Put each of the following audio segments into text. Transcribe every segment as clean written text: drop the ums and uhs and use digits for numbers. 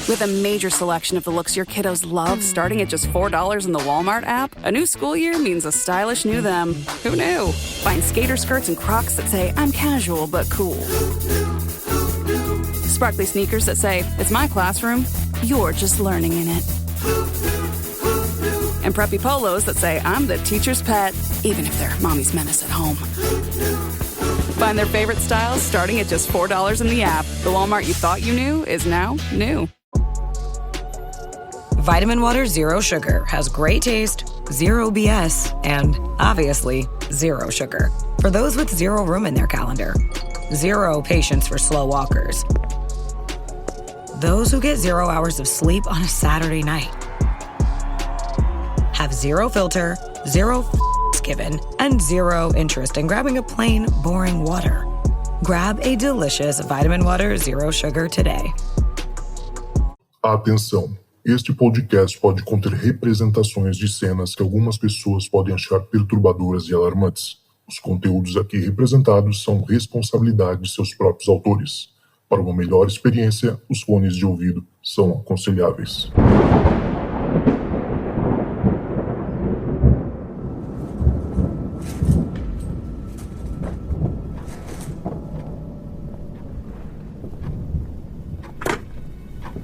With a major selection of the looks your kiddos love starting at just $4 in the Walmart app, a new school year means a stylish new them. Who knew? Find skater skirts and Crocs that say, I'm casual but cool. Sparkly sneakers that say, it's my classroom, you're just learning in it. And preppy polos that say, I'm the teacher's pet, even if they're mommy's menace at home. Find their favorite styles starting at just $4 in the app. The Walmart you thought you knew is now new. Vitamin Water Zero Sugar has great taste, zero BS, and obviously zero sugar. For those with zero room in their calendar. Zero patience for slow walkers. Those who get 0 hours of sleep on a Saturday night. Have zero filter, zero given, and zero interest in grabbing a plain, boring water. Grab a delicious Vitamin Water Zero Sugar today. Atenção! Este podcast pode conter representações de cenas que algumas pessoas podem achar perturbadoras e alarmantes. Os conteúdos aqui representados são responsabilidade de seus próprios autores. Para uma melhor experiência, os fones de ouvido são aconselháveis.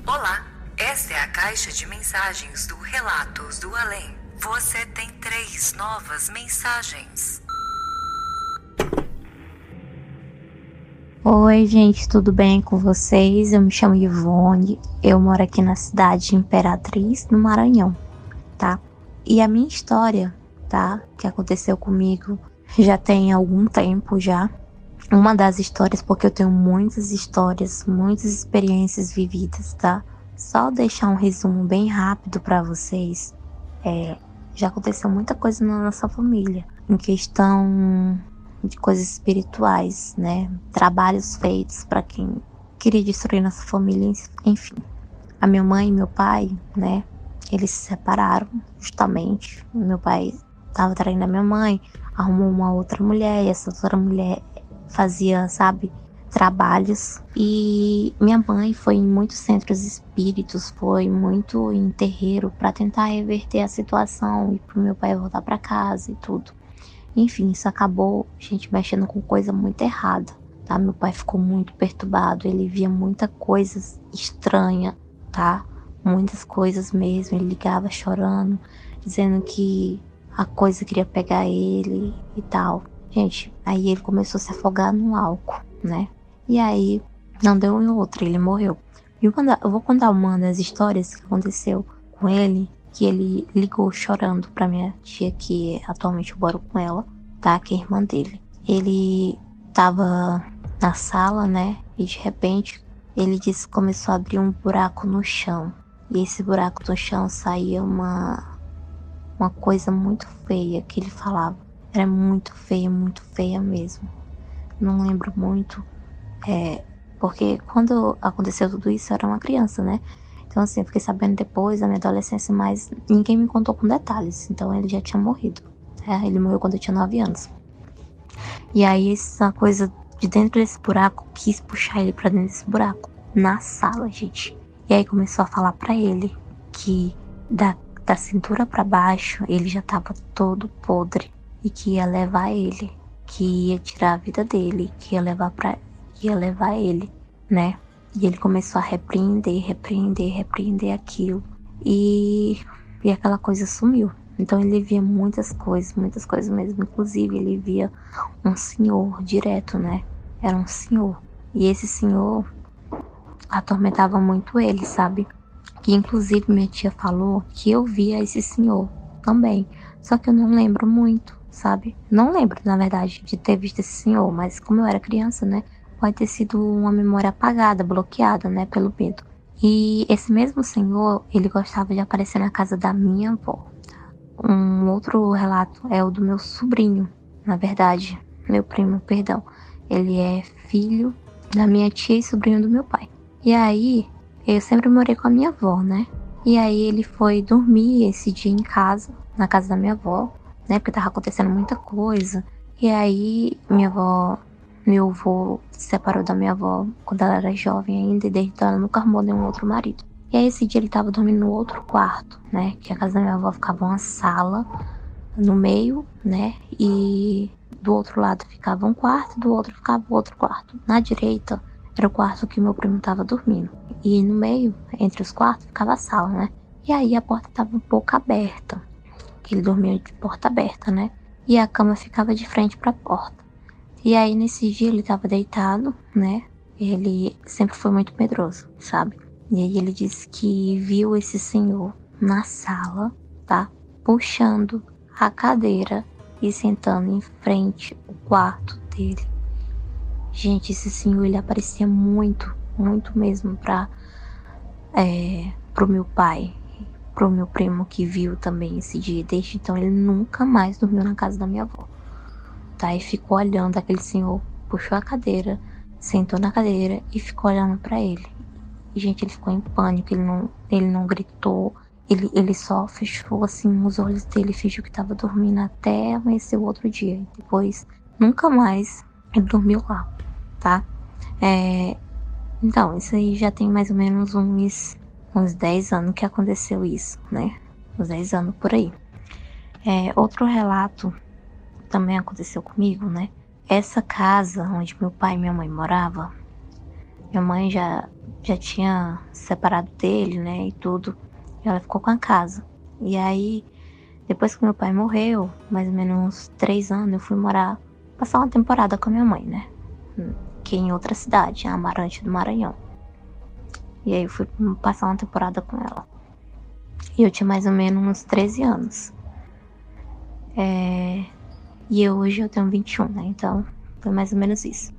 Olá, esta é a caixa de mensagens do Relatos do Além. Você tem 3 novas mensagens. Oi, gente, tudo bem com vocês? Eu me chamo Ivone, eu moro aqui na cidade de Imperatriz, no Maranhão, tá? E a minha história, tá, que aconteceu comigo já tem algum tempo já. Uma das histórias, porque eu tenho muitas histórias, muitas experiências vividas, tá? Só deixar um resumo bem rápido pra vocês. Já aconteceu muita coisa na nossa família, em questão de coisas espirituais, né? Trabalhos feitos pra quem queria destruir nossa família, enfim. A minha mãe e meu pai, né? Eles se separaram, justamente. Meu pai tava traindo a minha mãe, arrumou uma outra mulher, e essa outra mulher fazia, sabe, trabalhos. E minha mãe foi em muitos centros espíritos, foi muito em terreiro pra tentar reverter a situação e pro meu pai voltar pra casa e tudo. Enfim, isso acabou a gente mexendo com coisa muito errada, tá? Meu pai ficou muito perturbado, ele via muita coisa estranha, tá? Muitas coisas mesmo, ele ligava chorando, dizendo que a coisa queria pegar ele e tal. Gente, aí ele começou a se afogar no álcool, né? E aí, não deu em outra, ele morreu. E eu vou contar uma das histórias que aconteceu com ele, que ele ligou chorando pra minha tia, que atualmente eu moro com ela, tá? Que é irmã dele. Ele tava na sala, né? E de repente, ele disse que começou a abrir um buraco no chão. E esse buraco no chão saía uma coisa muito feia que ele falava. Era muito feia mesmo. Não lembro muito, porque quando aconteceu tudo isso eu era uma criança, né? Então assim, eu fiquei sabendo depois da minha adolescência, mas ninguém me contou com detalhes. Então ele já tinha morrido. Ele morreu quando eu tinha 9 anos. E aí essa coisa de dentro desse buraco quis puxar ele pra dentro desse buraco. Na sala, gente. E aí começou a falar pra ele que da cintura pra baixo ele já tava todo podre. E que ia levar ele. Que ia tirar a vida dele. Que ia levar ele, né? E ele começou a repreender aquilo. E aquela coisa sumiu. Então ele via muitas coisas mesmo. Inclusive ele via um senhor direto, né? Era um senhor. E esse senhor atormentava muito ele, sabe? Que inclusive minha tia falou que eu via esse senhor também. Só que eu não lembro muito, sabe? Não lembro, na verdade, de ter visto esse senhor. Mas como eu era criança, né? Pode ter sido uma memória apagada, bloqueada, né, pelo medo. E esse mesmo senhor, ele gostava de aparecer na casa da minha avó. Um outro relato é o do meu sobrinho, na verdade, meu primo, perdão. Ele é filho da minha tia e sobrinho do meu pai. E aí, eu sempre morei com a minha avó, né? E aí ele foi dormir esse dia em casa, na casa da minha avó, né, porque tava acontecendo muita coisa. E aí, meu avô se separou da minha avó quando ela era jovem ainda, e desde então ela nunca arrumou nenhum outro marido. E aí esse dia ele tava dormindo no outro quarto, né? Que a casa da minha avó ficava uma sala no meio, né? E do outro lado ficava um quarto, do outro ficava outro quarto. Na direita era o quarto que meu primo tava dormindo. E no meio, entre os quartos, ficava a sala, né? E aí a porta tava um pouco aberta, que ele dormia de porta aberta, né? E a cama ficava de frente pra porta. E aí nesse dia ele tava deitado, né? Ele sempre foi muito medroso, sabe? E aí ele disse que viu esse senhor na sala, tá? Puxando a cadeira e sentando em frente ao quarto dele. Gente, esse senhor, ele aparecia muito, muito mesmo pro meu pai, pro meu primo que viu também esse dia. Desde então ele nunca mais dormiu na casa da minha avó, tá? E ficou olhando aquele senhor, puxou a cadeira, sentou na cadeira e ficou olhando pra ele. E, gente, ele ficou em pânico, ele não gritou, ele só fechou assim os olhos dele, fingiu que tava dormindo até amanhecer o outro dia. E depois, nunca mais ele dormiu lá, tá? Então, isso aí já tem mais ou menos uns 10 anos que aconteceu isso, né? Uns 10 anos por aí. Outro relato também aconteceu comigo, né? Essa casa onde meu pai e minha mãe moravam, minha mãe já tinha separado dele, né, e tudo. E ela ficou com a casa. E aí, depois que meu pai morreu, mais ou menos uns 3 anos, eu fui passar uma temporada com a minha mãe, né? Que em outra cidade, em Amarante do Maranhão. E aí eu fui passar uma temporada com ela. E eu tinha mais ou menos uns 13 anos. E hoje eu tenho 21, né? Então, foi mais ou menos isso.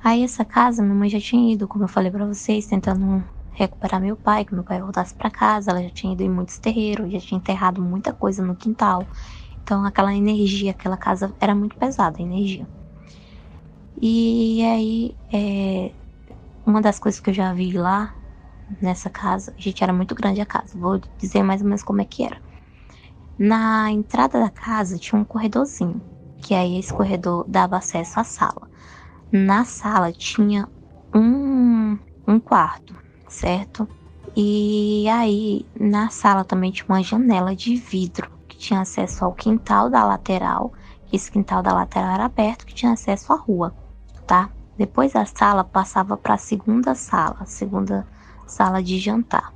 Aí essa casa, minha mãe já tinha ido, como eu falei pra vocês, tentando recuperar meu pai, que meu pai voltasse pra casa. Ela já tinha ido em muitos terreiros, já tinha enterrado muita coisa no quintal. Então aquela energia, aquela casa era muito pesada, a energia. E aí, uma das coisas que eu já vi lá, nessa casa, gente, era muito grande a casa. Vou dizer mais ou menos como é que era. Na entrada da casa tinha um corredorzinho, que aí esse corredor dava acesso à sala. Na sala tinha um quarto, certo? E aí, na sala também tinha uma janela de vidro, que tinha acesso ao quintal da lateral. Esse quintal da lateral era aberto, que tinha acesso à rua, tá? Depois da sala, passava para a segunda sala de jantar,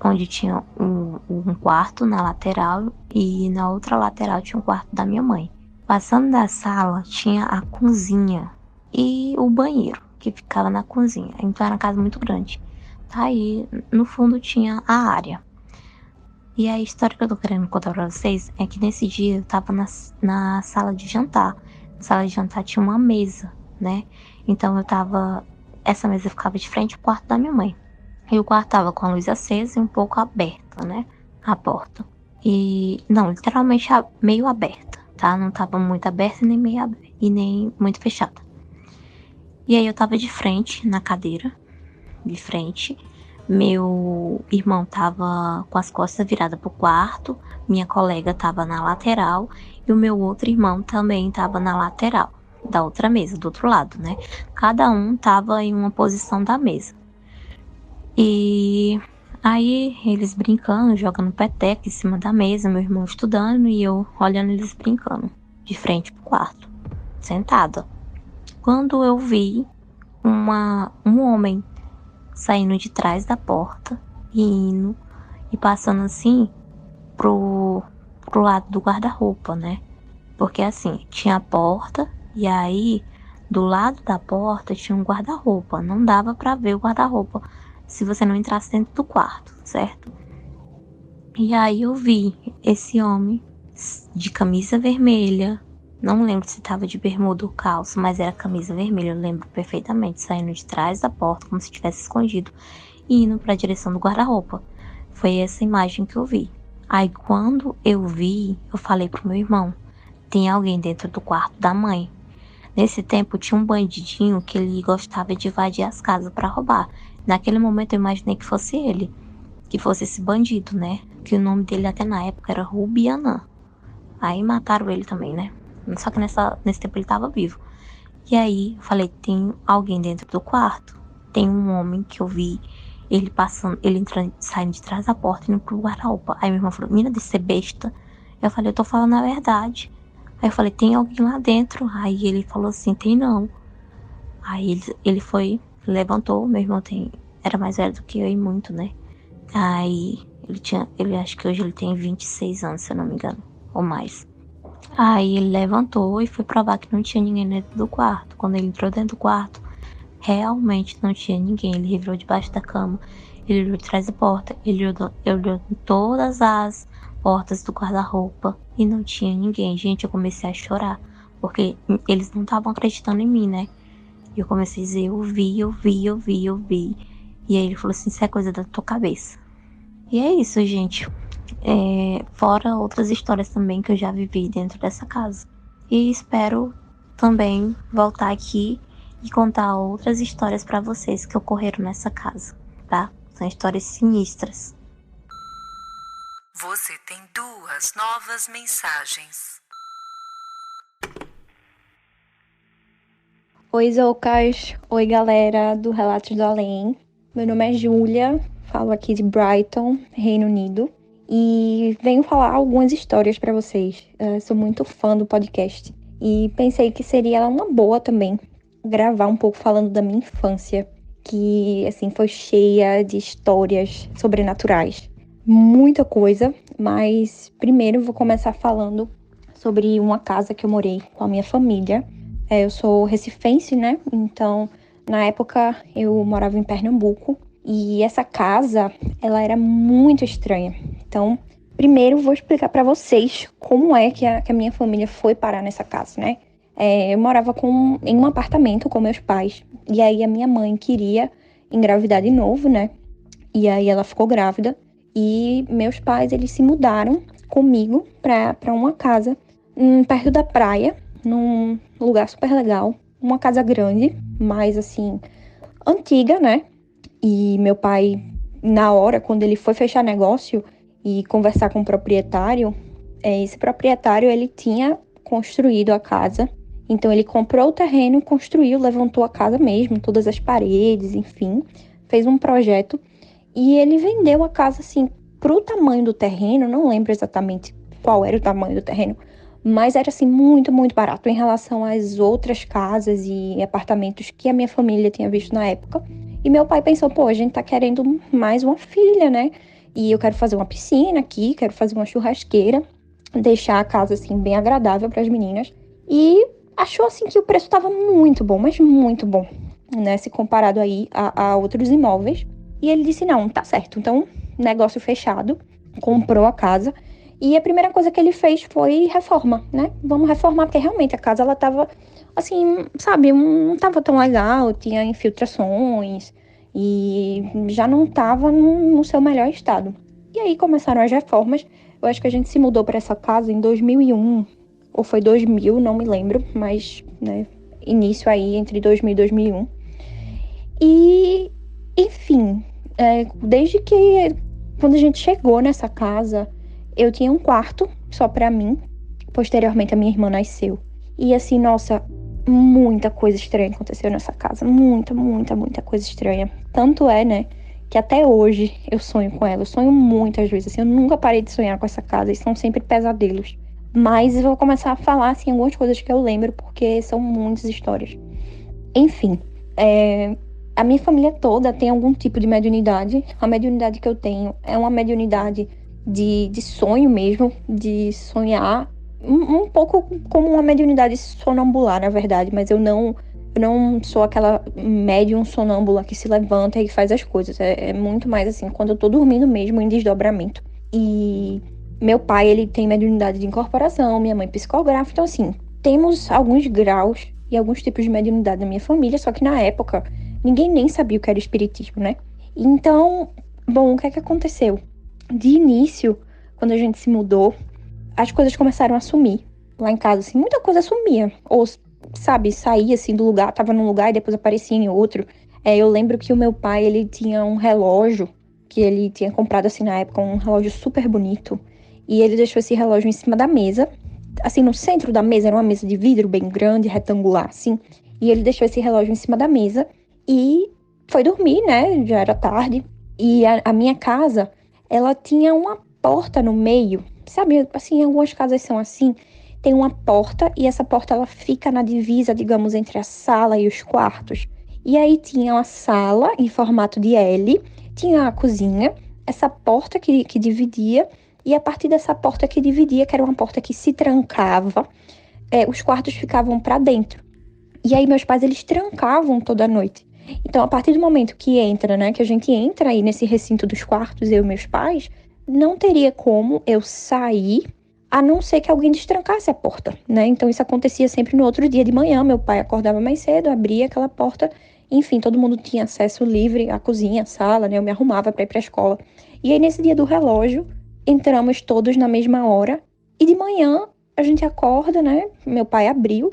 onde tinha um quarto na lateral e na outra lateral tinha um quarto da minha mãe. Passando da sala, tinha a cozinha e o banheiro, que ficava na cozinha. Então era uma casa muito grande. Tá aí, no fundo tinha a área. E a história que eu tô querendo contar pra vocês é que nesse dia eu tava na sala de jantar. Na sala de jantar tinha uma mesa, né? Então essa mesa ficava de frente ao quarto da minha mãe. E o quarto tava com a luz acesa e um pouco aberta, né? A porta. E, não, literalmente meio aberta, tá? Não tava muito aberta nem meio aberta, e nem muito fechada. E aí eu tava de frente, na cadeira, de frente. Meu irmão tava com as costas viradas pro quarto, minha colega tava na lateral e o meu outro irmão também tava na lateral da outra mesa, do outro lado, né? Cada um tava em uma posição da mesa. E aí eles brincando, jogando peteca em cima da mesa, meu irmão estudando e eu olhando eles brincando, de frente pro quarto, sentada. Quando eu vi um homem saindo de trás da porta e indo e passando assim pro lado do guarda-roupa, né? Porque assim, tinha a porta e aí do lado da porta tinha um guarda-roupa. Não dava pra ver o guarda-roupa se você não entrasse dentro do quarto, certo? E aí eu vi esse homem de camisa vermelha. Não lembro se tava de bermuda ou calça, mas era camisa vermelha, eu lembro perfeitamente, saindo de trás da porta, como se tivesse escondido, e indo para a direção do guarda-roupa. Foi essa imagem que eu vi. Aí quando eu vi, eu falei pro meu irmão, tem alguém dentro do quarto da mãe. Nesse tempo tinha um bandidinho que ele gostava de invadir as casas para roubar. Naquele momento eu imaginei que fosse ele, que fosse esse bandido, né? Que o nome dele até na época era Rubianã. Aí mataram ele também, né? Só que nesse tempo ele tava vivo. E aí eu falei, tem alguém dentro do quarto? Tem um homem que eu vi ele passando, ele entrando, saindo de trás da porta, indo pro guarda-roupa. Aí minha irmã falou, menina, de ser besta. Eu falei, eu tô falando a verdade. Aí eu falei, tem alguém lá dentro? Aí ele falou assim, tem não. Aí ele foi, levantou, meu irmão era mais velho do que eu e muito, né? Aí ele acho que hoje ele tem 26 anos, se eu não me engano, ou mais. Aí ele levantou e foi provar que não tinha ninguém dentro do quarto. Quando ele entrou dentro do quarto, realmente não tinha ninguém. Ele revirou debaixo da cama, ele olhou atrás da porta, ele olhou em todas as portas do guarda-roupa e não tinha ninguém. Gente, eu comecei a chorar, porque eles não estavam acreditando em mim, né? E eu comecei a dizer, eu vi. E aí ele falou assim, isso é coisa da tua cabeça. E é isso, gente. Fora outras histórias também que eu já vivi dentro dessa casa. E espero também voltar aqui e contar outras histórias pra vocês que ocorreram nessa casa, tá? São histórias sinistras. Você tem 2 novas mensagens. Oi, Zoucas. Oi, galera do Relatos do Além. Meu nome é Júlia, falo aqui de Brighton, Reino Unido. E venho falar algumas histórias pra vocês. Sou muito fã do podcast. E pensei que seria uma boa também gravar um pouco falando da minha infância, que, assim, foi cheia de histórias sobrenaturais. Muita coisa, mas primeiro vou começar falando sobre uma casa que eu morei com a minha família. Eu sou recifense, né? Então, na época, eu morava em Pernambuco. E essa casa, ela era muito estranha. Então, primeiro vou explicar pra vocês como é que a minha família foi parar nessa casa, né? Eu morava em um apartamento com meus pais. E aí a minha mãe queria engravidar de novo, né? E aí ela ficou grávida. E meus pais, eles se mudaram comigo pra uma casa perto da praia, num lugar super legal. Uma casa grande, mas assim, antiga, né? E meu pai, na hora, quando ele foi fechar negócio e conversar com o proprietário, esse proprietário, ele tinha construído a casa. Então, ele comprou o terreno, construiu, levantou a casa mesmo, todas as paredes, enfim. Fez um projeto e ele vendeu a casa, assim, pro tamanho do terreno. Não lembro exatamente qual era o tamanho do terreno, mas era, assim, muito, muito barato em relação às outras casas e apartamentos que a minha família tinha visto na época. E meu pai pensou, pô, a gente tá querendo mais uma filha, né? E eu quero fazer uma piscina aqui, quero fazer uma churrasqueira, deixar a casa, assim, bem agradável para as meninas. E achou, assim, que o preço tava muito bom, mas muito bom, né? Se comparado aí a outros imóveis. E ele disse, não, tá certo. Então, negócio fechado, comprou a casa. E a primeira coisa que ele fez foi reforma, né? Vamos reformar, porque realmente a casa, ela tava, assim, sabe, não tava tão legal, tinha infiltrações e já não tava no seu melhor estado. E aí começaram as reformas. Eu acho que a gente se mudou para essa casa em 2001, ou foi 2000, não me lembro, mas, né, início aí entre 2000 e 2001. E, enfim, desde que, quando a gente chegou nessa casa, eu tinha um quarto só pra mim. Posteriormente, a minha irmã nasceu. E assim, nossa, muita coisa estranha aconteceu nessa casa. Muita coisa estranha. Tanto é, né, que até hoje eu sonho com ela. Eu sonho muitas vezes, assim. Eu nunca parei de sonhar com essa casa. E são sempre pesadelos. Mas eu vou começar a falar, assim, algumas coisas que eu lembro, porque são muitas histórias. Enfim, a minha família toda tem algum tipo de mediunidade. A mediunidade que eu tenho é uma mediunidade de sonho mesmo, de sonhar, um pouco como uma mediunidade sonambular, na verdade, mas eu não sou aquela médium sonâmbula que se levanta e faz as coisas, é muito mais assim, quando eu tô dormindo mesmo, em desdobramento. E meu pai, ele tem mediunidade de incorporação, minha mãe psicógrafa, então assim, temos alguns graus e alguns tipos de mediunidade na minha família, só que na época, ninguém nem sabia o que era espiritismo, né? Então, bom, o que é que aconteceu? De início, quando a gente se mudou, as coisas começaram a sumir. Lá em casa, assim, muita coisa sumia. Ou, sabe, saía, assim, do lugar, tava num lugar e depois aparecia em outro. Eu lembro que o meu pai, ele tinha um relógio, que ele tinha comprado, assim, na época, um relógio super bonito. E ele deixou esse relógio em cima da mesa. Assim, no centro da mesa, era uma mesa de vidro bem grande, retangular, assim. E ele deixou esse relógio em cima da mesa e foi dormir, né? Já era tarde. E a minha casa, ela tinha uma porta no meio, sabe? Assim, algumas casas são assim, tem uma porta e essa porta ela fica na divisa, digamos, entre a sala e os quartos. E aí tinha uma sala em formato de L, tinha a cozinha, essa porta que dividia, e a partir dessa porta que dividia, que era uma porta que se trancava, os quartos ficavam para dentro. E aí meus pais, eles trancavam toda noite. Então, a partir do momento que entra, né, que a gente entra aí nesse recinto dos quartos, eu e meus pais, não teria como eu sair, a não ser que alguém destrancasse a porta, né? Então, isso acontecia sempre no outro dia de manhã. Meu pai acordava mais cedo, abria aquela porta, enfim, todo mundo tinha acesso livre à cozinha, à sala, né? Eu me arrumava para ir para a escola. E aí, nesse dia do relógio, entramos todos na mesma hora. E de manhã, a gente acorda, né? Meu pai abriu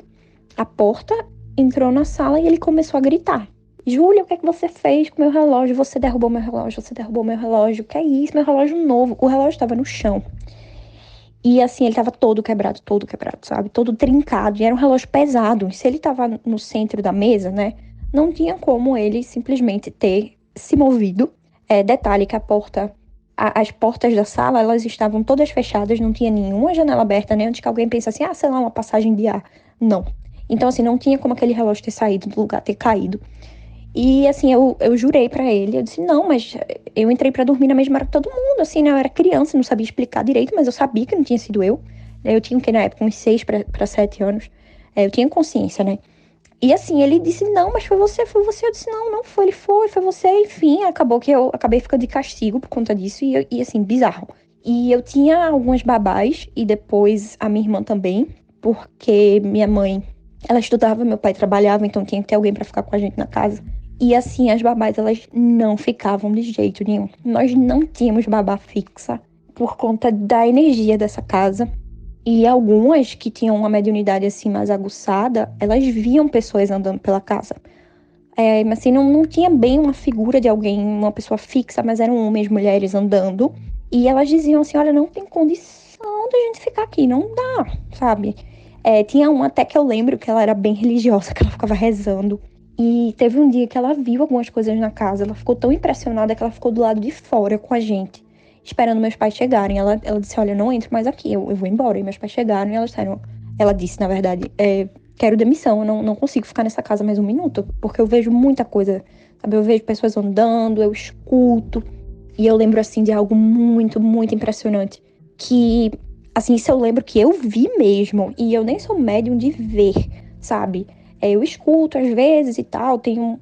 a porta, entrou na sala e ele começou a gritar. Júlia, o que é que você fez com meu relógio? Você derrubou meu relógio, você derrubou meu relógio. O que é isso? Meu relógio novo. O relógio estava no chão. E assim, ele estava todo quebrado, sabe? Todo trincado. E era um relógio pesado. E se ele estava no centro da mesa, né? Não tinha como ele simplesmente ter se movido. Detalhe que as portas da sala, elas estavam todas fechadas. Não tinha nenhuma janela aberta, né? Antes que alguém pense assim, sei lá, uma passagem de ar. Não. Então, assim, não tinha como aquele relógio ter saído do lugar, ter caído. E, assim, eu jurei pra ele, eu disse, não, mas eu entrei pra dormir na mesma hora que todo mundo, assim, né? Eu era criança, não sabia explicar direito, mas eu sabia que não tinha sido eu. Eu tinha, na época, uns 6 pra 7 anos. Eu tinha consciência, né? E, assim, ele disse, não, mas foi você. Eu disse, não foi, foi você. Enfim, acabou que eu acabei ficando de castigo por conta disso e assim, bizarro. E eu tinha algumas babás, e depois a minha irmã também, porque minha mãe, ela estudava, meu pai trabalhava, então tinha que ter alguém pra ficar com a gente na casa. E assim, as babás, elas não ficavam de jeito nenhum. Nós não tínhamos babá fixa por conta da energia dessa casa. E algumas que tinham uma mediunidade assim mais aguçada, elas viam pessoas andando pela casa. Mas assim, não tinha bem uma figura de alguém, uma pessoa fixa, mas eram homens, mulheres andando. E elas diziam assim, olha, não tem condição de a gente ficar aqui, não dá, sabe? Tinha uma até que eu lembro que ela era bem religiosa, que ela ficava rezando. E teve um dia que ela viu algumas coisas na casa, ela ficou tão impressionada que ela ficou do lado de fora com a gente, esperando meus pais chegarem. Ela disse, olha, eu não entro mais aqui, eu vou embora. E meus pais chegaram e ela disse, na verdade, quero demissão, eu não consigo ficar nessa casa mais um minuto, porque eu vejo muita coisa, sabe? Eu vejo pessoas andando, eu escuto. E eu lembro, assim, de algo muito, muito impressionante, que, assim, isso eu lembro que eu vi mesmo, e eu nem sou médium de ver, sabe? Eu escuto às vezes e tal, tenho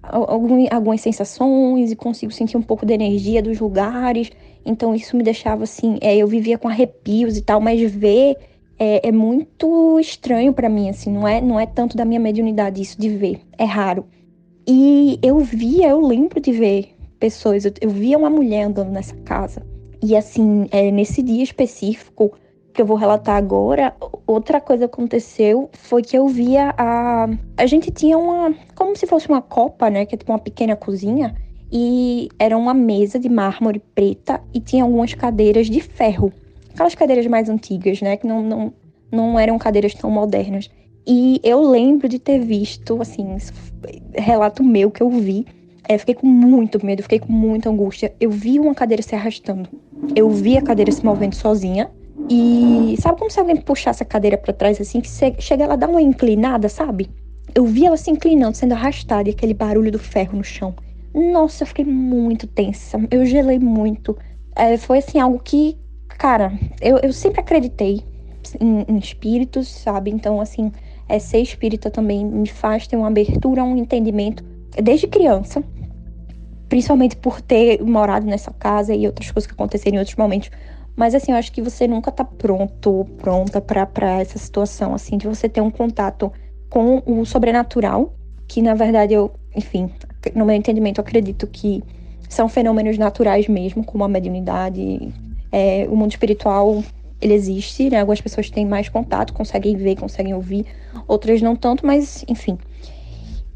algumas sensações e consigo sentir um pouco da energia dos lugares. Então isso me deixava assim, eu vivia com arrepios e tal, mas ver é muito estranho pra mim, assim, não é tanto da minha mediunidade isso de ver, é raro. E eu lembro de ver pessoas, eu via uma mulher andando nessa casa. E assim, nesse dia específico que eu vou relatar agora, outra coisa que aconteceu foi que eu via a gente tinha como se fosse uma copa, né, que é tipo uma pequena cozinha, e era uma mesa de mármore preta e tinha algumas cadeiras de ferro, aquelas cadeiras mais antigas, né, que não eram cadeiras tão modernas. E eu lembro de ter visto, assim, relato meu que eu vi, eu fiquei com muito medo, fiquei com muita angústia. Eu vi uma cadeira se arrastando, eu vi a cadeira se movendo sozinha. E sabe como se alguém puxasse a cadeira pra trás, assim, que chega ela a dar uma inclinada, sabe? Eu vi ela se inclinando, sendo arrastada, e aquele barulho do ferro no chão. Nossa, eu fiquei muito tensa, eu gelei muito. Foi, assim, algo que, cara, eu sempre acreditei em espíritos, sabe? Então, assim, ser espírita também me faz ter uma abertura, um entendimento, desde criança. Principalmente por ter morado nessa casa e outras coisas que aconteceram em outros momentos. Mas, assim, eu acho que você nunca tá pronta pra essa situação, assim, de você ter um contato com o sobrenatural, que, na verdade, enfim, no meu entendimento, eu acredito que são fenômenos naturais mesmo, como a mediunidade. O mundo espiritual, ele existe, né? Algumas pessoas têm mais contato, conseguem ver, conseguem ouvir, outras não tanto, mas, enfim.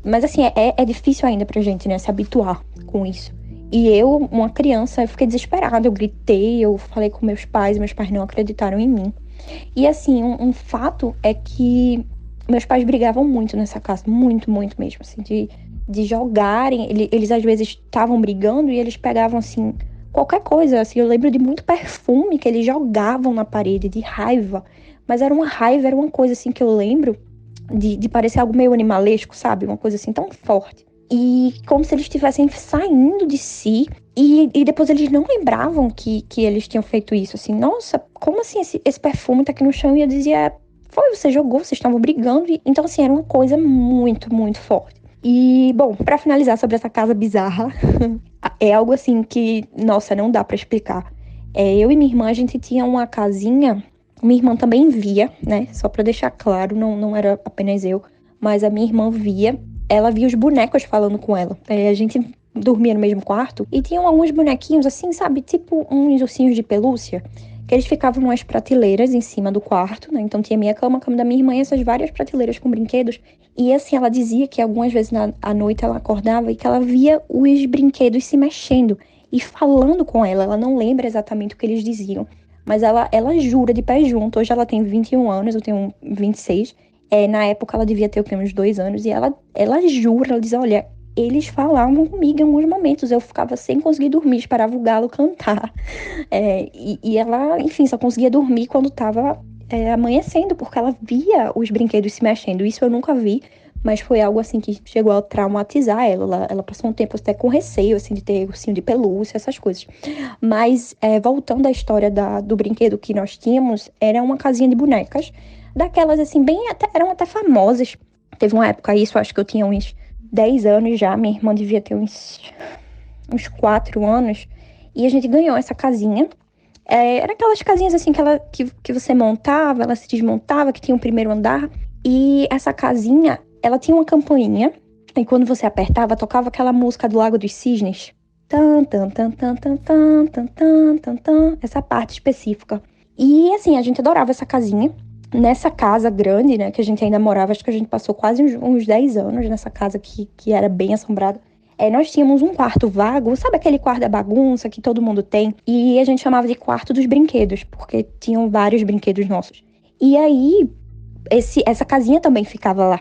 Mas, assim, é difícil ainda pra gente, né, se habituar com isso. E eu, uma criança, eu fiquei desesperada, eu gritei, eu falei com meus pais não acreditaram em mim. E assim, um fato é que meus pais brigavam muito nessa casa, muito, muito mesmo, assim, de jogarem. Eles às vezes estavam brigando e eles pegavam, assim, qualquer coisa. Assim, eu lembro de muito perfume que eles jogavam na parede, de raiva. Mas era uma raiva, era uma coisa, assim, que eu lembro de parecer algo meio animalesco, sabe? Uma coisa, assim, tão forte. E como se eles estivessem saindo de si. E depois eles não lembravam que eles tinham feito isso. Assim, nossa, como assim esse perfume tá aqui no chão? E eu dizia, você jogou, vocês estavam brigando. Então, assim, era uma coisa muito, muito forte. E, bom, pra finalizar sobre essa casa bizarra, é algo assim que, nossa, não dá pra explicar. Eu e minha irmã, a gente tinha uma casinha. Minha irmã também via, né? Só pra deixar claro, não era apenas eu. Mas a minha irmã via. Ela via os bonecos falando com ela. A gente dormia no mesmo quarto e tinham alguns bonequinhos assim, sabe? Tipo uns ursinhos de pelúcia. Que eles ficavam nas prateleiras em cima do quarto, né? Então tinha minha cama, a cama da minha irmã e essas várias prateleiras com brinquedos. E assim, ela dizia que algumas vezes à noite ela acordava e que ela via os brinquedos se mexendo e falando com ela. Ela não lembra exatamente o que eles diziam. Mas ela jura de pé junto. Hoje ela tem 21 anos, eu tenho 26. Na época ela devia ter o quê? Uns 2 anos. E ela jura, ela diz, olha, eles falavam comigo em alguns momentos. Eu ficava sem conseguir dormir, esperava o galo cantar. E ela, enfim, só conseguia dormir quando estava amanhecendo, porque ela via os brinquedos se mexendo. Isso eu nunca vi, mas foi algo assim que chegou a traumatizar ela. Ela passou um tempo até com receio, assim, de ter ursinho de pelúcia, essas coisas. Mas, voltando à história do brinquedo que nós tínhamos, era uma casinha de bonecas, daquelas, assim, eram até famosas. Teve uma época, isso, acho que eu tinha uns 10 anos já, minha irmã devia ter uns 4 anos, e a gente ganhou essa casinha. Era aquelas casinhas, assim, que você montava, ela se desmontava, que tinha um primeiro andar, e essa casinha, ela tinha uma campainha, e quando você apertava, tocava aquela música do Lago dos Cisnes. Tan, tan, tan, tan, tan, tan, tan, tan, tan, tan, essa parte específica. E, assim, a gente adorava essa casinha. Nessa casa grande, né, que a gente ainda morava, acho que a gente passou quase uns 10 anos nessa casa que era bem assombrada. Nós tínhamos um quarto vago, sabe aquele quarto da bagunça que todo mundo tem? E a gente chamava de quarto dos brinquedos, porque tinham vários brinquedos nossos. E aí, essa casinha também ficava lá.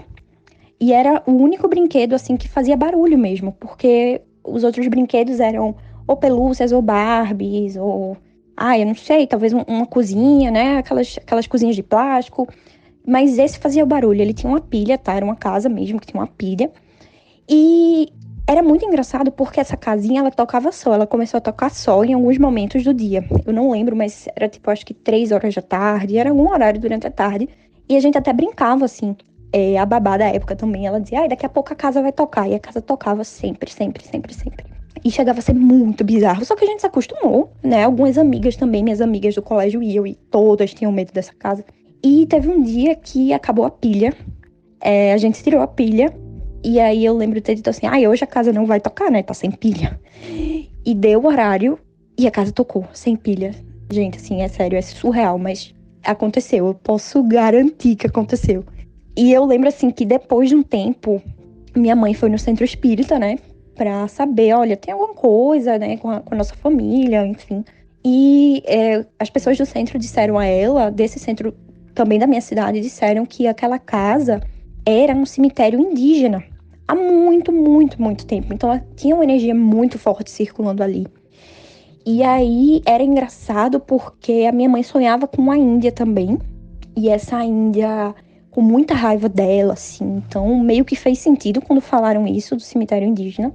E era o único brinquedo, assim, que fazia barulho mesmo, porque os outros brinquedos eram ou pelúcias, ou Barbies, ou... eu não sei, talvez uma cozinha, né? Aquelas cozinhas de plástico. Mas esse fazia barulho. Ele tinha uma pilha, tá? Era uma casa mesmo que tinha uma pilha. E era muito engraçado porque essa casinha, ela tocava só. Ela começou a tocar só em alguns momentos do dia. Eu não lembro, mas era tipo, acho que 3 horas da tarde. Era algum horário durante a tarde. E a gente até brincava, assim. A babá da época também, ela dizia, daqui a pouco a casa vai tocar. E a casa tocava sempre, sempre, sempre, sempre. E chegava a ser muito bizarro. Só que a gente se acostumou, né? Algumas amigas também, minhas amigas do colégio iam, e todas tinham medo dessa casa. E teve um dia que acabou a pilha. A gente tirou a pilha. E aí eu lembro de ter dito assim, hoje a casa não vai tocar, né? Tá sem pilha. E deu o horário e a casa tocou, sem pilha. Gente, assim, é sério, é surreal, mas aconteceu. Eu posso garantir que aconteceu. E eu lembro, assim, que depois de um tempo, minha mãe foi no centro espírita, né? Pra saber, olha, tem alguma coisa, né, com a nossa família, enfim. E as pessoas do centro disseram a ela, desse centro também da minha cidade, disseram que aquela casa era um cemitério indígena há muito, muito, muito tempo. Então, tinha uma energia muito forte circulando ali. E aí, era engraçado porque a minha mãe sonhava com uma índia também. E essa índia, com muita raiva dela, assim. Então, meio que fez sentido quando falaram isso do cemitério indígena.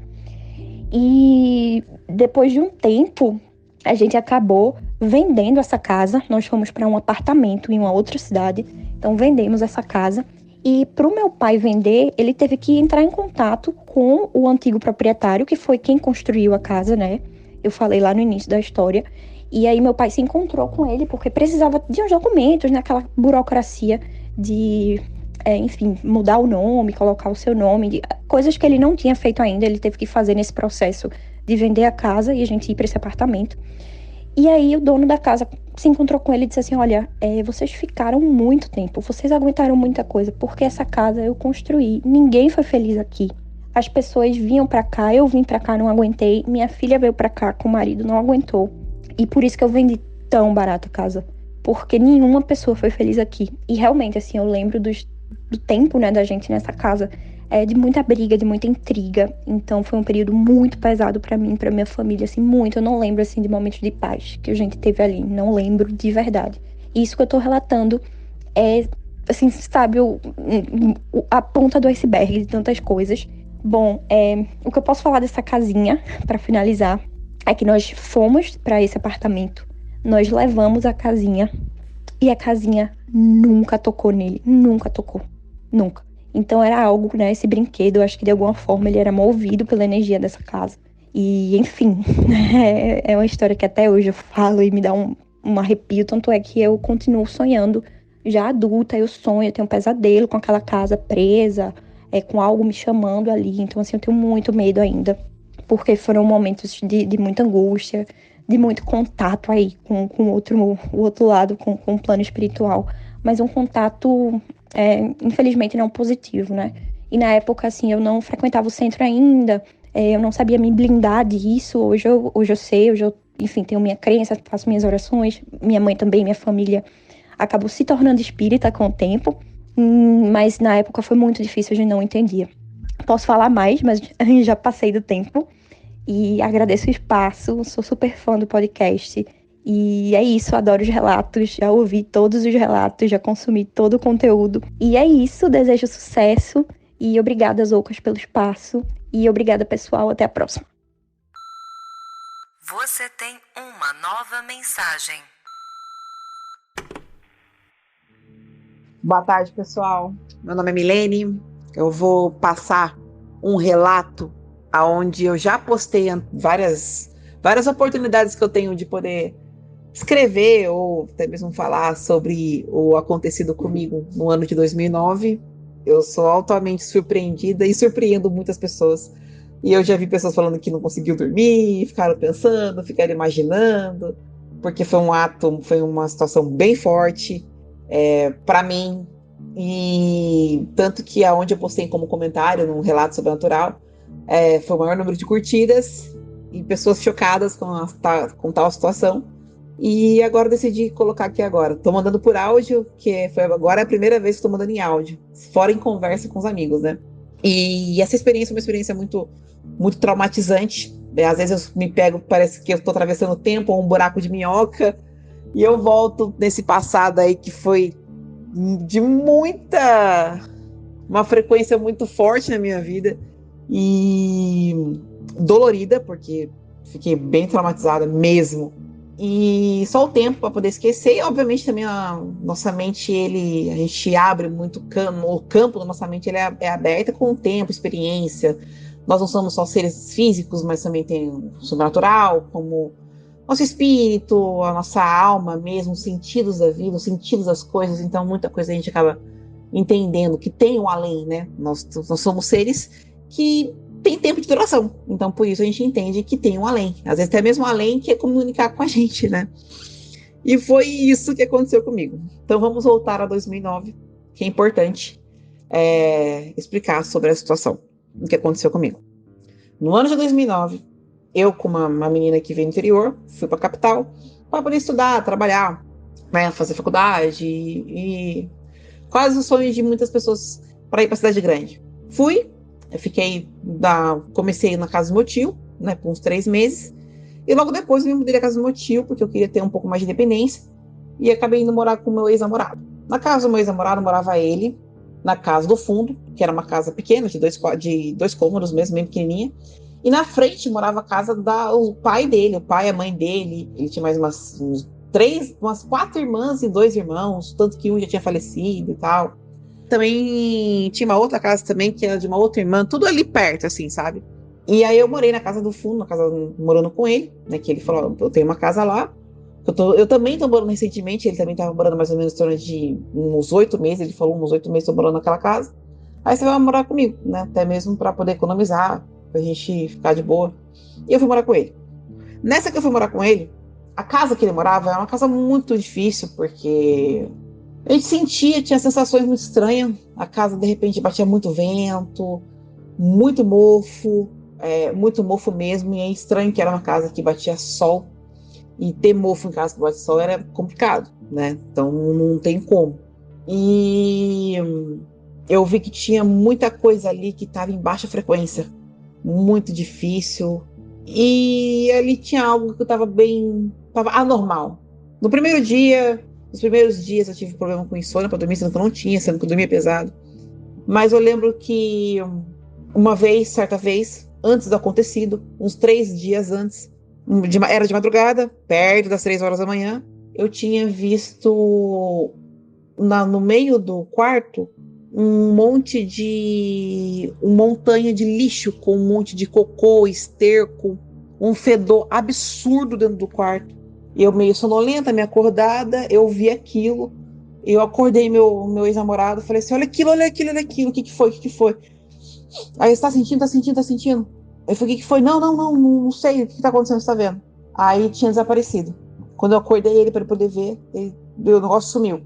E depois de um tempo, a gente acabou vendendo essa casa. Nós fomos para um apartamento em uma outra cidade. Então, vendemos essa casa. E para o meu pai vender, ele teve que entrar em contato com o antigo proprietário, que foi quem construiu a casa, né? Eu falei lá no início da história. E aí meu pai se encontrou com ele, porque precisava de uns documentos, naquela burocracia de, enfim, mudar o nome, colocar o seu nome, coisas que ele não tinha feito ainda. Ele teve que fazer nesse processo de vender a casa e a gente ir para esse apartamento. E aí o dono da casa se encontrou com ele e disse assim, olha, vocês ficaram muito tempo, vocês aguentaram muita coisa, porque essa casa eu construí, ninguém foi feliz aqui. As pessoas vinham pra cá, eu vim pra cá, não aguentei, minha filha veio pra cá com o marido, não aguentou. E por isso que eu vendi tão barato a casa, porque nenhuma pessoa foi feliz aqui. E realmente, assim, eu lembro do tempo, né, da gente nessa casa. de muita briga, de muita intriga. Então foi um período muito pesado pra mim, pra minha família, assim, muito. Eu não lembro, assim, de momentos de paz que a gente teve ali. Não lembro de verdade. E isso que eu tô relatando é, assim, sabe, a ponta do iceberg de tantas coisas. Bom, o que eu posso falar dessa casinha, pra finalizar, é que nós fomos pra esse apartamento. Nós levamos a casinha e a casinha nunca tocou nele. Nunca tocou. Nunca. Então era algo, né? Esse brinquedo, eu acho que de alguma forma ele era movido pela energia dessa casa. E, enfim, é uma história que até hoje eu falo e me dá um arrepio. Tanto é que eu continuo sonhando. Já adulta, eu sonho, eu tenho um pesadelo com aquela casa presa, com algo me chamando ali. Então, assim, eu tenho muito medo ainda. Porque foram momentos de muita angústia, de muito contato aí com o outro lado, com o plano espiritual. Mas um contato, infelizmente, não positivo, né? E na época, assim, eu não frequentava o centro ainda, eu não sabia me blindar disso. Hoje eu sei, enfim, tenho minha crença, faço minhas orações. Minha mãe também, minha família acabou se tornando espírita com o tempo. Mas na época foi muito difícil, a gente não entendia. Posso falar mais, mas já passei do tempo. E agradeço o espaço, sou super fã do podcast. E é isso, adoro os relatos, já ouvi todos os relatos, já consumi todo o conteúdo. E é isso, desejo sucesso e obrigada, Zoucas, pelo espaço. E obrigada, pessoal, até a próxima. Você tem uma nova mensagem. Boa tarde, pessoal. Meu nome é Milene. Eu vou passar um relato onde eu já postei várias oportunidades que eu tenho de poder escrever ou até mesmo falar sobre o acontecido comigo no ano de 2009. Eu sou altamente surpreendida e surpreendo muitas pessoas. E eu já vi pessoas falando que não conseguiu dormir, ficaram pensando, ficaram imaginando, porque foi uma situação bem forte para mim. E tanto que aonde eu postei como comentário num relato sobrenatural, foi o maior número de curtidas e pessoas chocadas com tal situação. E agora decidi colocar aqui agora. Estou mandando por áudio, que agora é a primeira vez que estou mandando em áudio, fora em conversa com os amigos, né? E essa experiência é uma experiência muito, muito traumatizante. Às vezes eu me pego, parece que eu estou atravessando o tempo ou um buraco de minhoca, e eu volto nesse passado aí que foi de uma frequência muito forte na minha vida e dolorida, porque fiquei bem traumatizada mesmo. E só o tempo para poder esquecer. E obviamente também a nossa mente, a gente abre muito o campo da nossa mente, ele é aberto com o tempo, experiência. Nós não somos só seres físicos, mas também tem o sobrenatural, como nosso espírito, a nossa alma mesmo, os sentidos da vida, os sentidos das coisas. Então muita coisa a gente acaba entendendo que tem um além, né? Nós somos seres que tem tempo de duração, então por isso a gente entende que tem um além, às vezes até mesmo um além que é comunicar com a gente, né? E foi isso que aconteceu comigo. Então vamos voltar a 2009, que é importante explicar sobre a situação, o que aconteceu comigo. No ano de 2009, eu com uma menina que veio do interior, fui para a capital para poder estudar, trabalhar, né, fazer faculdade e quase o sonho de muitas pessoas para ir para a cidade grande. Fui. Comecei na casa do meu tio, né, por uns 3 meses, e logo depois eu me mudei da casa do meu tio, porque eu queria ter um pouco mais de independência, e acabei indo morar com o meu ex-namorado. Na casa do meu ex-namorado morava ele, na casa do fundo, que era uma casa pequena, de dois cômodos mesmo, bem pequenininha, e na frente morava a casa do pai dele, o pai e a mãe dele. Ele tinha mais umas 4 irmãs e 2 irmãos, tanto que um já tinha falecido e tal. Também tinha uma outra casa também, que era de uma outra irmã, tudo ali perto, assim, sabe? E aí eu morei na casa do fundo, morando com ele, né? Que ele falou, eu tenho uma casa lá. Eu também tô morando recentemente, ele também tava morando mais ou menos em torno de uns 8 meses, ele falou, uns 8 meses tô morando naquela casa. Aí você vai morar comigo, né? Até mesmo pra poder economizar, pra gente ficar de boa. E eu fui morar com ele. Nessa que eu fui morar com ele, a casa que ele morava era uma casa muito difícil, porque a gente tinha sensações muito estranhas. A casa, de repente, batia muito vento, muito mofo mesmo. E é estranho que era uma casa que batia sol. E ter mofo em casa que bate sol era complicado, né? Então, não tem como. E eu vi que tinha muita coisa ali que estava em baixa frequência, muito difícil, e ali tinha algo que estava anormal. Nos primeiros dias eu tive problema com insônia para dormir, sendo que eu não tinha, sendo que eu dormia pesado. Mas eu lembro que certa vez, antes do acontecido, uns 3 dias antes, era de madrugada, perto das 3 horas da manhã, eu tinha visto no meio do quarto uma montanha de lixo com um monte de cocô, esterco, um fedor absurdo dentro do quarto. Eu meio sonolenta, meio acordada, eu vi aquilo, eu acordei meu ex-namorado, falei assim, olha aquilo, o que foi? Aí, você tá sentindo? Eu falei, o que foi? Não sei, o que tá acontecendo, você tá vendo? Aí tinha desaparecido. Quando eu acordei ele para ele poder ver, o negócio sumiu.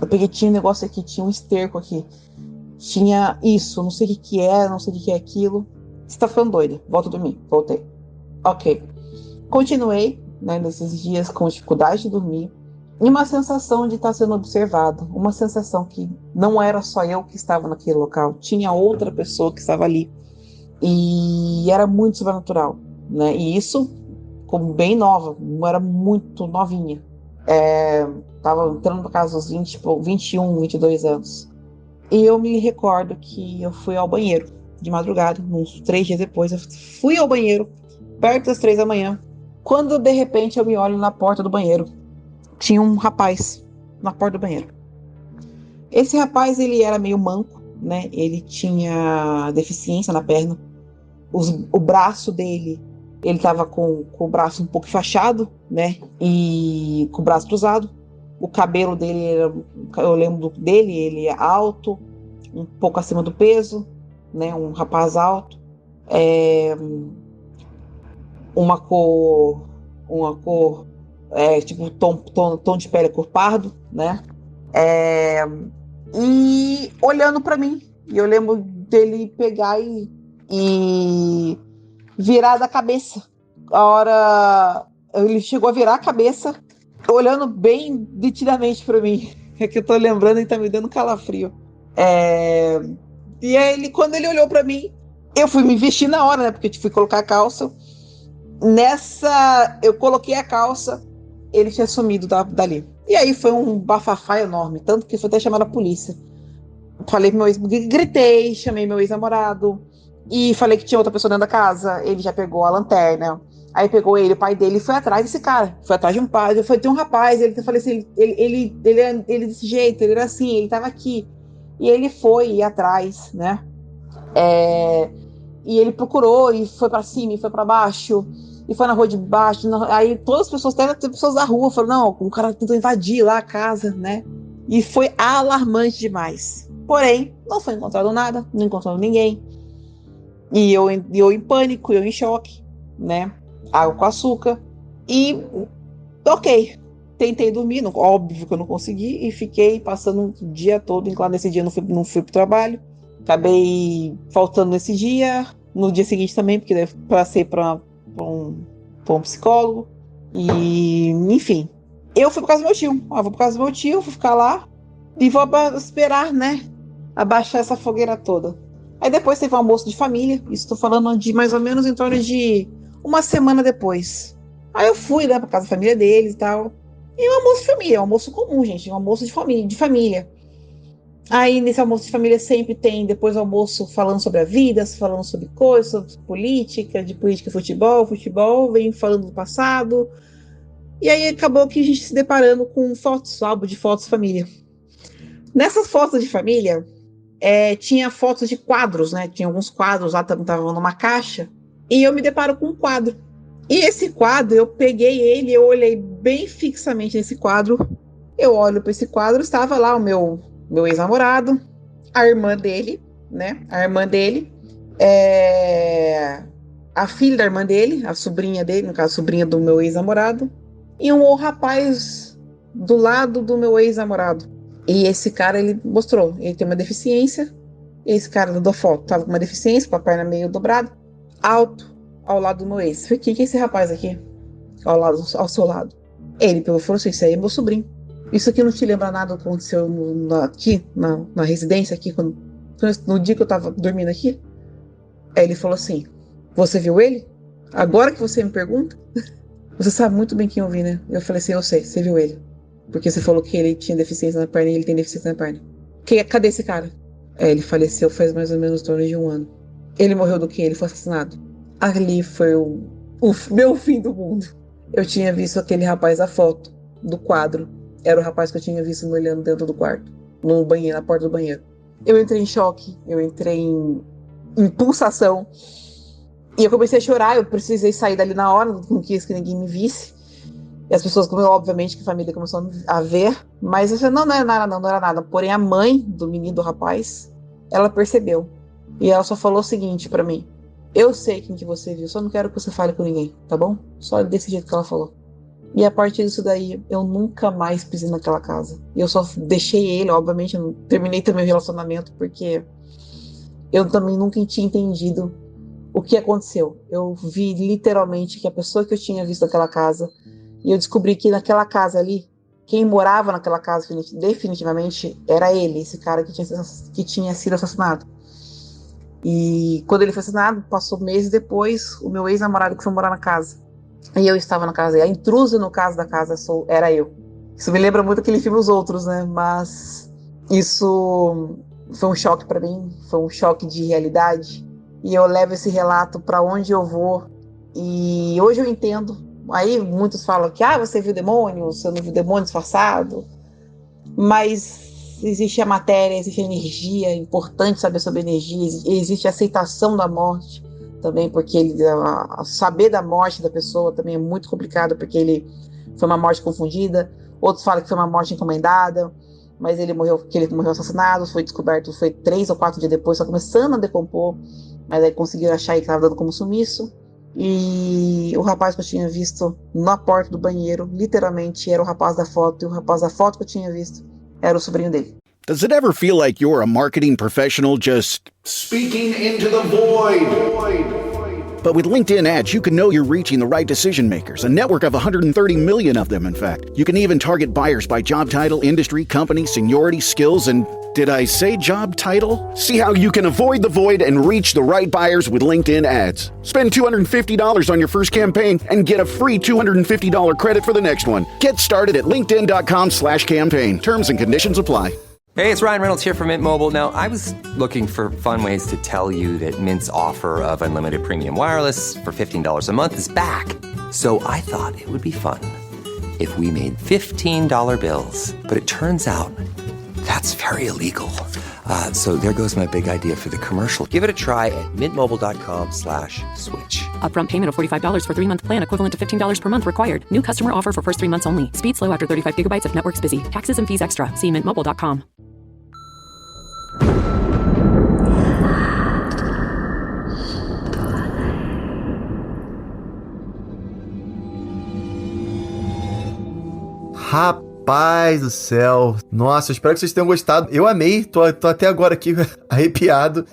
Eu peguei, tinha um negócio aqui, tinha um esterco aqui. Tinha isso, não sei o que é, não sei o que é aquilo. Você tá ficando doida, volta a dormir. Voltei. Ok. Continuei, né, nesses dias com dificuldade de dormir. E uma sensação de estar sendo observado. Uma sensação que não era só eu que estava naquele local. Tinha outra pessoa que estava ali. E era muito sobrenatural, né? E isso, como bem nova, não era muito novinha. Tava entrando para casa dos 21, 22 anos. E eu me recordo que eu fui ao banheiro de madrugada, uns 3 dias depois, eu fui ao banheiro, perto das 3 da manhã, quando de repente eu me olho na porta do banheiro. Tinha um rapaz na porta do banheiro. Esse rapaz, ele era meio manco, né? Ele tinha deficiência na perna. O braço dele, ele tava com o braço um pouco fachado, né? E com o braço cruzado. O cabelo dele, eu lembro dele, ele é alto, um pouco acima do peso, né? Um rapaz alto. Uma cor tipo tom de pele cor pardo, né? E olhando para mim. E eu lembro dele pegar e virar da cabeça. A hora ele chegou a virar a cabeça, olhando bem nitidamente para mim. É que eu tô lembrando e tá me dando calafrio. E aí, quando ele olhou para mim, eu fui me vestir na hora, né? Porque eu fui colocar a calça. Eu coloquei a calça, ele tinha sumido dali. E aí foi um bafafá enorme, tanto que foi até chamar a polícia. Falei pro meu ex, gritei, chamei meu ex-namorado e falei que tinha outra pessoa dentro da casa. Ele já pegou a lanterna, aí pegou ele, o pai dele, e foi atrás desse cara. Foi atrás de um pai, tem um rapaz, eu falei assim, ele desse jeito, ele era assim, ele tava aqui. E ele foi atrás, né? E ele procurou, e foi pra cima, e foi pra baixo, e foi na rua de baixo. Aí todas as pessoas, até pessoas da rua, falaram, não, o cara tentou invadir lá a casa, né? E foi alarmante demais. Porém, não foi encontrado nada, não encontrou ninguém. E eu em pânico, eu em choque, né? Água com açúcar. E, ok, tentei dormir, óbvio que eu não consegui, e fiquei passando o dia todo, claro, nesse dia não fui pro trabalho. Acabei faltando nesse dia, no dia seguinte também, porque daí passei para um psicólogo. E, enfim, eu fui por causa do meu tio. Vou por causa do meu tio, vou ficar lá e vou esperar, né, abaixar essa fogueira toda. Aí depois teve um almoço de família, isso estou falando de mais ou menos em torno de uma semana depois. Aí eu fui, né, pra casa da família deles e tal. E um almoço de família, um almoço comum, gente, um almoço de família. Aí nesse almoço de família sempre tem depois do almoço falando sobre a vida, falando sobre coisas, sobre política e futebol, vem falando do passado. E aí acabou que a gente se deparando com fotos, álbum de fotos de família. Nessas fotos de família, tinha fotos de quadros, né? Tinha alguns quadros lá, estavam numa caixa. E eu me deparo com um quadro. E esse quadro, eu peguei ele, eu olhei bem fixamente nesse quadro. Eu olho para esse quadro, estava lá o meu ex-namorado, a irmã dele, né? A irmã dele, a filha da irmã dele, a sobrinha dele, no caso, a sobrinha do meu ex-namorado, e um rapaz do lado do meu ex-namorado. E esse cara, ele mostrou, ele tem uma deficiência. Esse cara da foto tava com uma deficiência, com a perna meio dobrada, alto, ao lado do meu ex. Eu falei, quem que é esse rapaz aqui? Ao seu lado. Ele pegou e falou assim, isso aí é meu sobrinho. Isso aqui não te lembra nada do que aconteceu aqui, na residência, aqui, quando no dia que eu tava dormindo aqui. Aí ele falou assim, você viu ele? Agora que você me pergunta? Você sabe muito bem quem eu vi, né? Eu falei assim, eu sei, você viu ele. Porque você falou que ele tinha deficiência na perna e ele tem deficiência na perna. Cadê esse cara? Ele faleceu faz mais ou menos em torno de 1 ano. Ele morreu do quê? Ele foi assassinado. Ali foi o meu fim do mundo. Eu tinha visto aquele rapaz da foto, do quadro. Era o rapaz que eu tinha visto me olhando dentro do quarto, no banheiro, na porta do banheiro. Eu entrei em choque, eu entrei em pulsação. E eu comecei a chorar, eu precisei sair dali na hora, não quis que ninguém me visse. E as pessoas, obviamente, que a família começou a ver. Mas eu falei, não era nada, não era nada. Porém, a mãe do menino, do rapaz, ela percebeu. E ela só falou o seguinte pra mim. Eu sei quem que você viu, só não quero que você fale com ninguém, tá bom? Só desse jeito que ela falou. E a partir disso daí, eu nunca mais pisei naquela casa. Eu só deixei ele, obviamente, eu terminei também o relacionamento, porque eu também nunca tinha entendido o que aconteceu. Eu vi literalmente que a pessoa que eu tinha visto naquela casa, e eu descobri que naquela casa ali, quem morava naquela casa definitivamente era ele, esse cara que tinha sido assassinado. E quando ele foi assassinado, passou meses depois, o meu ex-namorado que foi morar na casa. E eu estava na casa. E a intrusa no caso da casa era eu. Isso me lembra muito aquele filme Os Outros, né? Mas isso foi um choque para mim, foi um choque de realidade. E eu levo esse relato para onde eu vou. E hoje eu entendo. Aí muitos falam que você viu demônio, você não viu demônio disfarçado. Mas existe a matéria, existe a energia, é importante saber sobre energia, existe a aceitação da morte também, porque saber da morte da pessoa também é muito complicado, porque ele foi uma morte confundida, outros falam que foi uma morte encomendada, mas ele morreu assassinado, foi descoberto, foi 3 ou 4 dias depois, só começando a decompor, mas aí conseguiram achar que estava dando como sumiço. E o rapaz que eu tinha visto na porta do banheiro, literalmente era o rapaz da foto, e o rapaz da foto que eu tinha visto era o sobrinho dele. Does it ever feel like you're a marketing professional just speaking into the void? But with LinkedIn ads, you can know you're reaching the right decision makers, a network of 130 million of them, in fact. You can even target buyers by job title, industry, company, seniority, skills, and did I say job title? See how you can avoid the void and reach the right buyers with LinkedIn ads. Spend $250 on your first campaign and get a free $250 credit for the next one. Get started at linkedin.com/campaign. Terms and conditions apply. Hey, it's Ryan Reynolds here from Mint Mobile. Now, I was looking for fun ways to tell you that Mint's offer of unlimited premium wireless for $15 a month is back. So I thought it would be fun if we made $15 bills. But it turns out that's very illegal. So there goes my big idea for the commercial. Give it a try at mintmobile.com/switch. Upfront payment of $45 for 3-month plan, equivalent to $15 per month required. New customer offer for first 3 months only. Speed slow after 35 gigabytes if network's busy. Taxes and fees extra. See mintmobile.com. Rapaz do céu. Nossa, eu espero que vocês tenham gostado. Eu amei, tô até agora aqui arrepiado.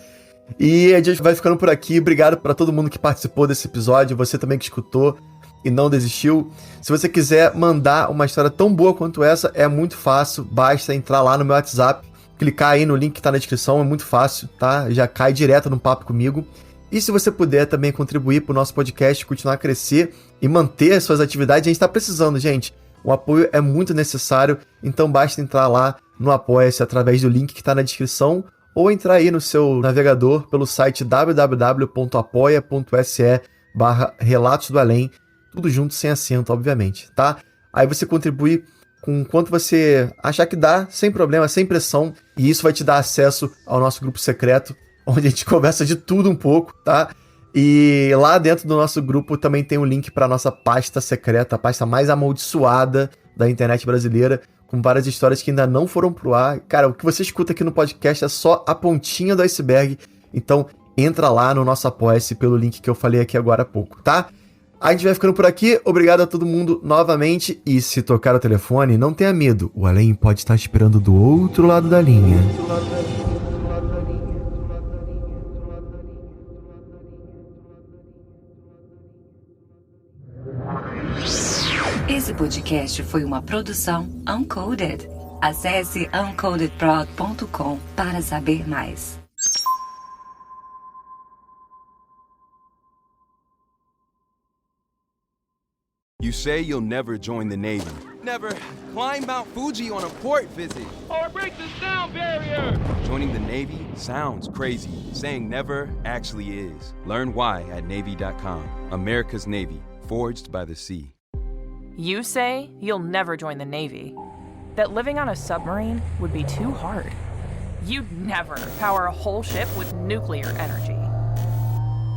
E a gente vai ficando por aqui. Obrigado para todo mundo que participou desse episódio, você também que escutou e não desistiu. Se você quiser mandar uma história tão boa quanto essa, é muito fácil. Basta entrar lá no meu WhatsApp, clicar aí no link que tá na descrição, é muito fácil, tá? Já cai direto no papo comigo. E se você puder também contribuir pro nosso podcast continuar a crescer e manter as suas atividades, a gente tá precisando, gente. O apoio é muito necessário, então basta entrar lá no Apoia-se através do link que está na descrição ou entrar aí no seu navegador pelo site www.apoia.se/Relatos do Além, tudo junto, sem acento, obviamente, tá? Aí você contribui com quanto você achar que dá, sem problema, sem pressão, e isso vai te dar acesso ao nosso grupo secreto, onde a gente conversa de tudo um pouco, tá? E lá dentro do nosso grupo também tem um link para nossa pasta secreta, a pasta mais amaldiçoada da internet brasileira, com várias histórias que ainda não foram pro ar. Cara, o que você escuta aqui no podcast é só a pontinha do iceberg, então entra lá no nosso Apoia-se pelo link que eu falei aqui agora há pouco, tá? A gente vai ficando por aqui, obrigado a todo mundo novamente, e se tocar o telefone, não tenha medo, o além pode estar esperando do outro lado da linha. Esse podcast foi uma produção Uncoded. Acesse uncodedprod.com para saber mais. You say you'll never join the Navy. Never climb Mount Fuji on a port visit. Or break the sound barrier. Joining the Navy sounds crazy. Saying never actually is. Learn why at Navy.com. America's Navy, forged by the sea. You say you'll never join the Navy. That living on a submarine would be too hard. You'd never power a whole ship with nuclear energy.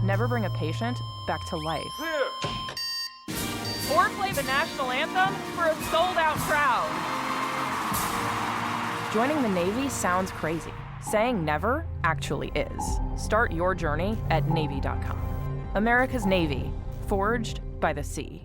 Never bring a patient back to life. Or play the national anthem for a sold-out crowd. Joining the Navy sounds crazy. Saying never actually is. Start your journey at Navy.com. America's Navy, forged by the sea.